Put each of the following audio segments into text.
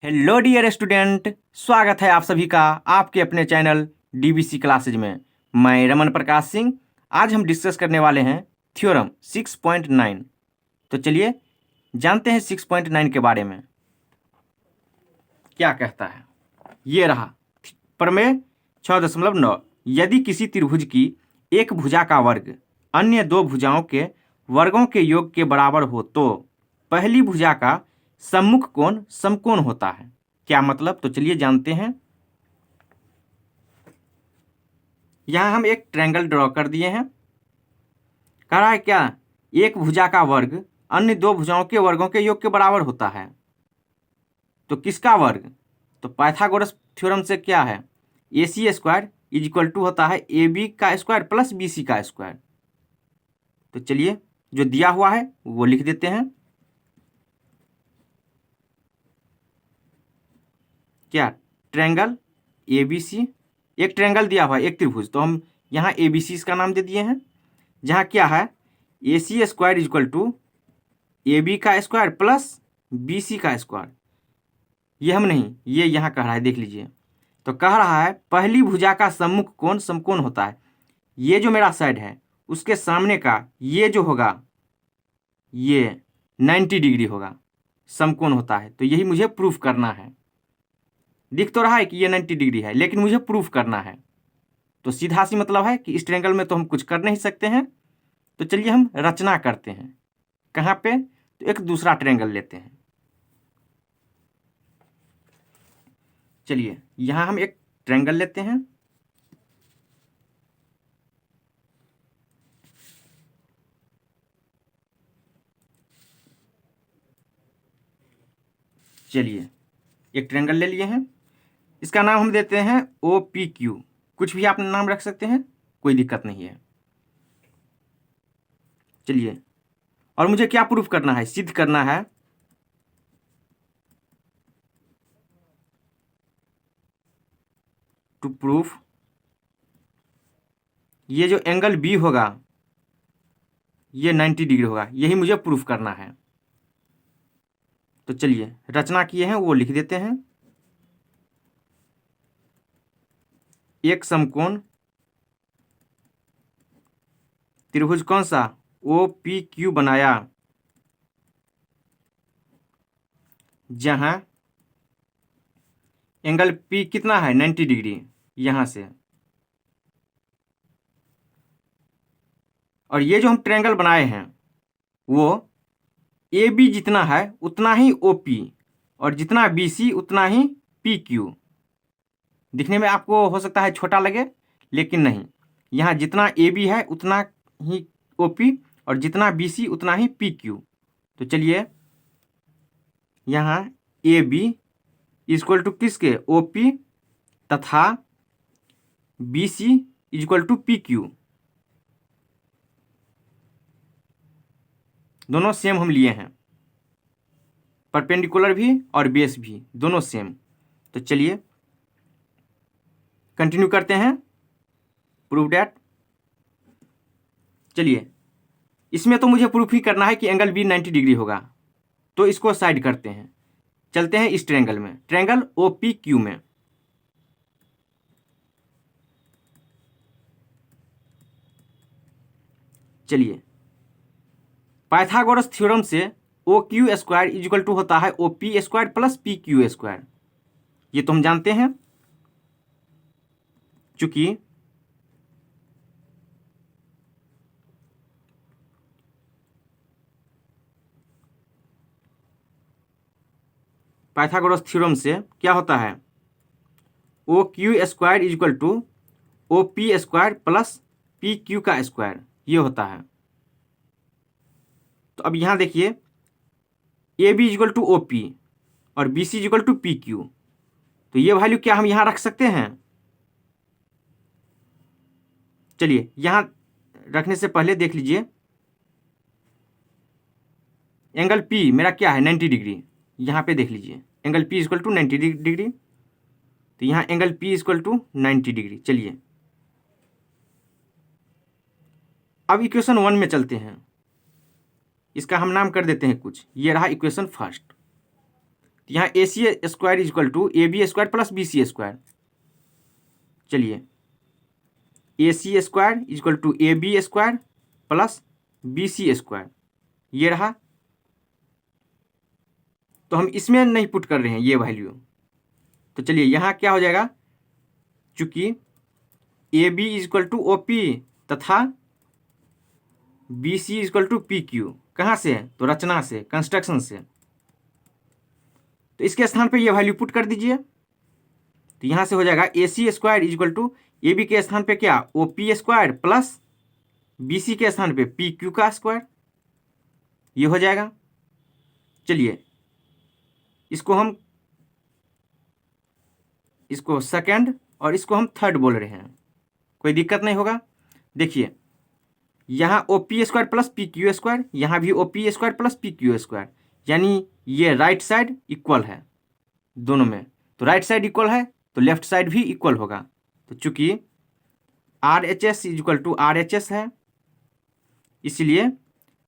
Hello dear student, स्वागत है आप सभी का आपके अपने चैनल डीबीसी क्लासेज में। मैं रमन प्रकाश सिंह। आज हम डिस्कस करने वाले हैं थ्योरम 6.9। तो चलिए जानते हैं 6.9 के बारे में क्या कहता है। ये रहा प्रमेय 6.9। यदि किसी त्रिभुज की एक भुजा का वर्ग अन्य दो भुजाओं के वर्गों के योग के बराबर हो तो पहली भुजा का सम्मुख कोण समकोण होता है। क्या मतलब? तो चलिए जानते हैं। यहां हम एक ट्रायंगल ड्रॉ कर दिए हैं। कह रहा है क्या? एक भुजा का वर्ग अन्य दो भुजाओं के वर्गों के योग के बराबर होता है। तो किसका वर्ग? तो पाइथागोरस थ्योरम से क्या है, A C square is equal to होता है ए बी का स्क्वायर प्लस बी सी का स्क्वायर। तो चलिए जो दिया हुआ है वो लिख देते हैं। क्या? ट्रायंगल ए बी सी, एक ट्रायंगल दिया हुआ है, एक त्रिभुज, तो हम यहाँ ए बी सी इसका नाम दे दिए हैं। जहाँ क्या है, A C square is equal to A B का स्क्वायर प्लस बी सी का स्क्वायर। ये हम नहीं, ये यहाँ कह रहा है, देख लीजिए। तो कह रहा है पहली भुजा का सम्मुख कोण समकोण होता है। ये जो मेरा साइड है उसके सामने का ये जो होगा ये 90 डिग्री होगा, समकोण होता है। तो यही मुझे प्रूफ करना है। दिख तो रहा है कि ये 90 डिग्री है, लेकिन मुझे प्रूफ करना है। तो सीधा सी मतलब है कि इस ट्रायंगल में तो हम कुछ कर नहीं सकते हैं। तो चलिए हम रचना करते हैं। कहाँ पे? तो एक दूसरा ट्रायंगल लेते हैं। चलिए यहाँ हम एक ट्रायंगल लेते हैं। चलिए एक ट्रायंगल ले लिए हैं। इसका नाम हम देते हैं ओ पी क्यू। कुछ भी आप नाम रख सकते हैं, कोई दिक्कत नहीं है। चलिए, और मुझे क्या प्रूफ करना है, सिद्ध करना है टू प्रूफ ये जो एंगल बी होगा ये 90 डिग्री होगा। यही मुझे प्रूफ करना है। तो चलिए रचना किए हैं वो लिख देते हैं। एक समकोण त्रिभुज कौन सा? ओ पी क्यू बनाया, जहां एंगल पी कितना है, 90 डिग्री यहां से। और ये जो हम ट्रायंगल बनाए हैं वो ए बी जितना है उतना ही ओ पी, और जितना बी सी उतना ही पी क्यू। दिखने में आपको हो सकता है छोटा लगे, लेकिन नहीं। यहाँ जितना ए बी है उतना ही ओ पी, और जितना बी सी उतना ही पी क्यू। तो चलिए यहाँ ए बी इक्वल टू किसके? ओ पी, तथा B C equal to P Q. दोनों सेम हम लिए हैं, परपेंडिकुलर भी और बेस भी दोनों सेम। तो चलिए कंटिन्यू करते हैं। Prove that. चलिए इसमें तो मुझे प्रूफ ही करना है कि एंगल बी 90 डिग्री होगा। तो इसको साइड करते हैं, चलते हैं इस ट्रायंगल में, ट्रायंगल ओ पी क्यू में। चलिए पाइथागोरस थ्योरम से O Q square is equal to होता है O P square plus P Q square. ये तो हम जानते हैं। चूंकि पाइथागोरस थ्योरम से क्या होता है, O Q square is equal to O P square plus P Q का स्क्वायर, ये होता है। तो अब यहां देखिए A B equal to O P और B C equal to P Q. तो ये वैल्यू क्या हम यहां रख सकते हैं? चलिए यहां रखने से पहले देख लीजिए, एंगल पी मेरा क्या है, 90 डिग्री। यहां पे देख लीजिए angle P equal to 90 degree. तो यहां angle P equal to 90 degree. चलिए अब इक्वेशन 1 में चलते हैं। इसका हम नाम कर देते हैं कुछ। ये रहा इक्वेशन फर्स्ट। तो यहाँ A C square is equal to A B square plus B C square. चलिए, A C square is equal to A B square plus B C square, ये रहा। तो हम इसमें नहीं पुट कर रहे हैं ये वैल्यू। तो चलिए यहाँ क्या हो जाएगा, चूंकि A B is equal to O P तथा B C is equal to P Q, कहाँ से? तो रचना से, कंस्ट्रक्शन से। तो इसके स्थान पे ये वैल्यू पुट कर दीजिए। तो यहाँ से हो जाएगा A C square is equal to A B के स्थान पे क्या, O P square plus B C के स्थान पे पी क्यू का स्क्वायर, ये हो जाएगा। चलिए इसको सेकंड और इसको हम थर्ड बोल रहे हैं, कोई दिक्कत नहीं होगा। देखिए यहाँ O P square plus P Q square, यहाँ भी O P square plus P Q square, यानी ये राइट साइड इक्वल है दोनों में। तो राइट साइड इक्वल है तो लेफ्ट साइड भी इक्वल होगा। तो चूंकि R H S is equal to R H S है, इसलिए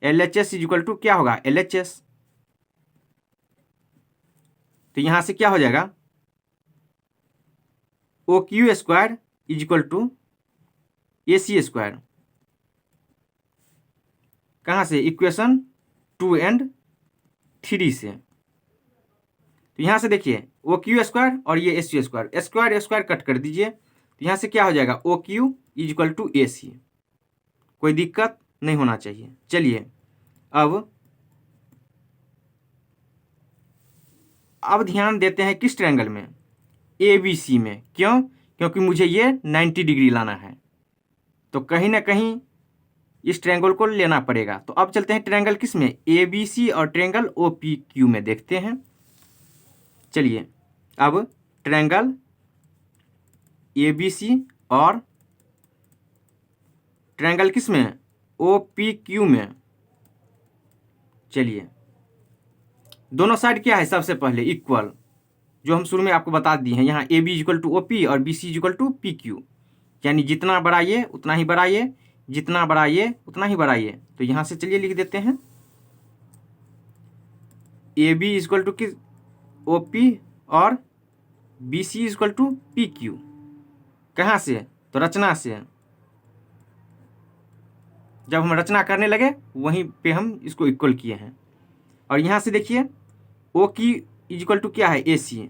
L H S is equal to क्या होगा, एल एच एस। तो यहाँ से क्या हो जाएगा, O Q square is equal to A C square, कहाँ से, इक्वेशन 2 एंड 3 से। तो यहाँ से देखिए ओ क्यू स्क्वायर और ये A C square, square square cut कर दीजिए। तो यहाँ से क्या हो जाएगा, O Q is equal to A C, कोई दिक्कत नहीं होना चाहिए। चलिए अब ध्यान देते हैं किस ट्रायंगल में, ए बी सी में। क्यों? क्योंकि मुझे ये 90 डिग्री लाना है, तो कहीं ना कहीं इस ट्रायंगल को लेना पड़ेगा। तो अब चलते हैं ट्रायंगल किस में, ए बी सी और ट्रायंगल ओ पी क्यू में देखते हैं। चलिए अब ट्रायंगल ए बी सी और ट्रायंगल किस में, ओ पी क्यू में। चलिए दोनों साइड क्या है, सबसे पहले इक्वल, जो हम शुरू में आपको बता दिए हैं। यहाँ A B equal to O P और B C equal to P Q, यानी जितना बड़ा ये उतना ही बड़ा ये, जितना बड़ा ये उतना ही बड़ा ये। तो यहाँ से चलिए लिख देते हैं ए बी इक्वल टू किस, ओ पी और B C equal to P Q, कहाँ से, तो रचना से। जब हम रचना करने लगे वहीं पे हम इसको इक्वल किए हैं। और यहाँ से देखिए ओ क्यू इक्वल टू क्या है, ए सी,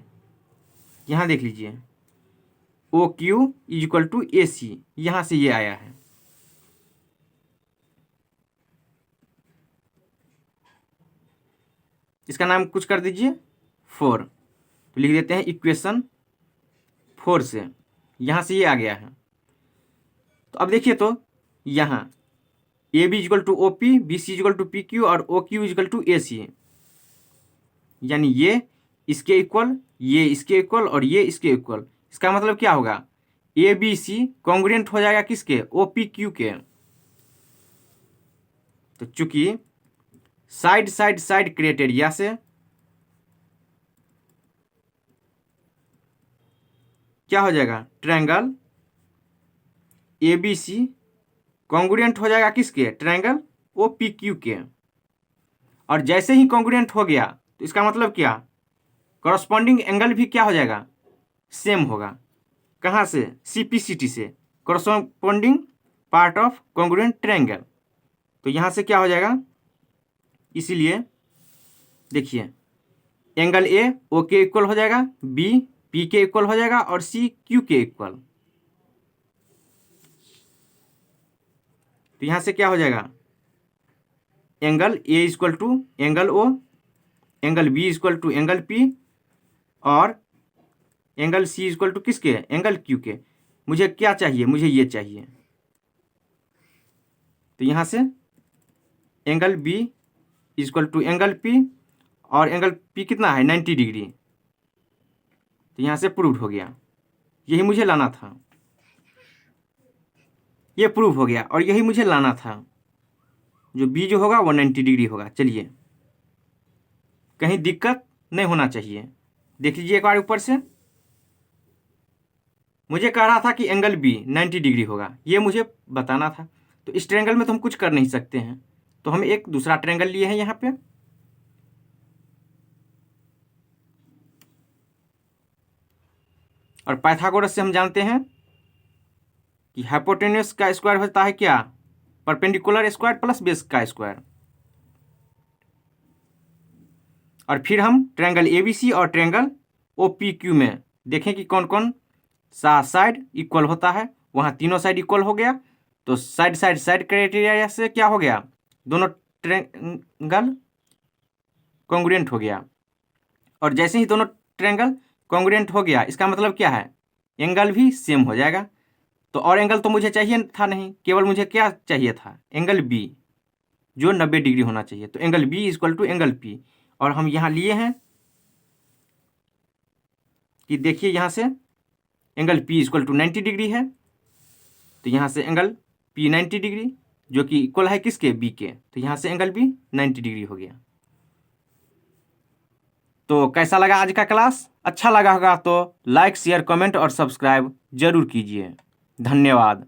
यहाँ देख लीजिए ओ क्यू इक्वल टू ए सी, यहाँ से ये आया है। इसका नाम कुछ कर दीजिए 4, तो लिख देते हैं इक्वेशन 4 से, यहाँ से ये आ गया है। तो अब देखिए तो यहाँ A B equal to O P, B C equal to P Q और O Q equal to A C, यानी ये इसके इक्वल, ये इसके इक्वल और ये इसके इक्वल। इसका मतलब क्या होगा, ए बी सी कॉन्ग्रुएंट हो जाएगा किसके, ओ पी क्यू के। तो चूंकि साइड साइड साइड क्राइटेरिया से क्या हो जाएगा, triangle A B C congruent हो जाएगा किसके, ट्रायंगल ओ पी क्यू के। और जैसे ही कॉन्ग्रुएंट हो गया तो इसका मतलब क्या, कॉरस्पॉन्डिंग एंगल भी क्या हो जाएगा, सेम होगा। कहाँ से, सी पी सी टी से, corresponding part of congruent triangle. तो यहाँ से क्या हो जाएगा, इसीलिए देखिए एंगल ए ओ के इक्वल हो जाएगा, बी पी के इक्वल हो जाएगा और सी क्यू के इक्वल। तो यहाँ से क्या हो जाएगा, angle A equal to angle O, angle B equal to angle P और एंगल सी इक्वल टू किसके, एंगल क्यू के। मुझे क्या चाहिए, मुझे ये चाहिए। तो यहाँ से angle B equal to angle P और एंगल पी कितना है, 90 डिग्री। तो यहाँ से प्रूव हो गया, यही मुझे लाना था, ये प्रूव हो गया और यही मुझे लाना था। जो बी जो होगा वो 90 डिग्री होगा। चलिए कहीं दिक्कत नहीं होना चाहिए, देख लीजिए एक बार ऊपर से। मुझे कह रहा था कि एंगल बी 90 डिग्री होगा, ये मुझे बताना था। तो इस ट्रायंगल में तो हम कुछ कर नहीं सकते हैं, तो हम एक दूसरा ट्रायंगल लिए हैं यहाँ पे। और पाइथागोरस से हम जानते हैं कि हाइपोटेन्यूस का स्क्वायर होता है क्या, परपेंडिकुलर स्क्वायर प्लस बेस का स्क्वायर। और फिर हम ट्रायंगल एबीसी और ट्रायंगल ओपीक्यू में देखें कि कौन कौन सा साइड इक्वल होता है। वहाँ तीनों साइड इक्वल हो गया, तो साइड साइड साइड क्राइटेरिया से क्या हो गया, दोनों ट्रायंगल कॉन्ग्रुएंट हो गया। और जैसे ही दोनों ट्रायंगल कॉन्ग्रुएंट हो गया, इसका मतलब क्या है, एंगल भी सेम हो जाएगा। तो और एंगल तो मुझे चाहिए था नहीं, केवल मुझे क्या चाहिए था, एंगल बी जो 90 डिग्री होना चाहिए। तो angle B equal to angle P, और हम यहाँ लिए हैं कि देखिए यहाँ से angle P equal to 90 degree है, तो यहाँ से एंगल पी 90 डिग्री जो कि इक्वल है किसके, बी के, तो यहाँ से एंगल बी 90 डिग्री हो गया। तो कैसा लगा आज का क्लास? अच्छा लगा होगा तो लाइक शेयर कमेंट और सब्सक्राइब जरूर कीजिए। धन्यवाद।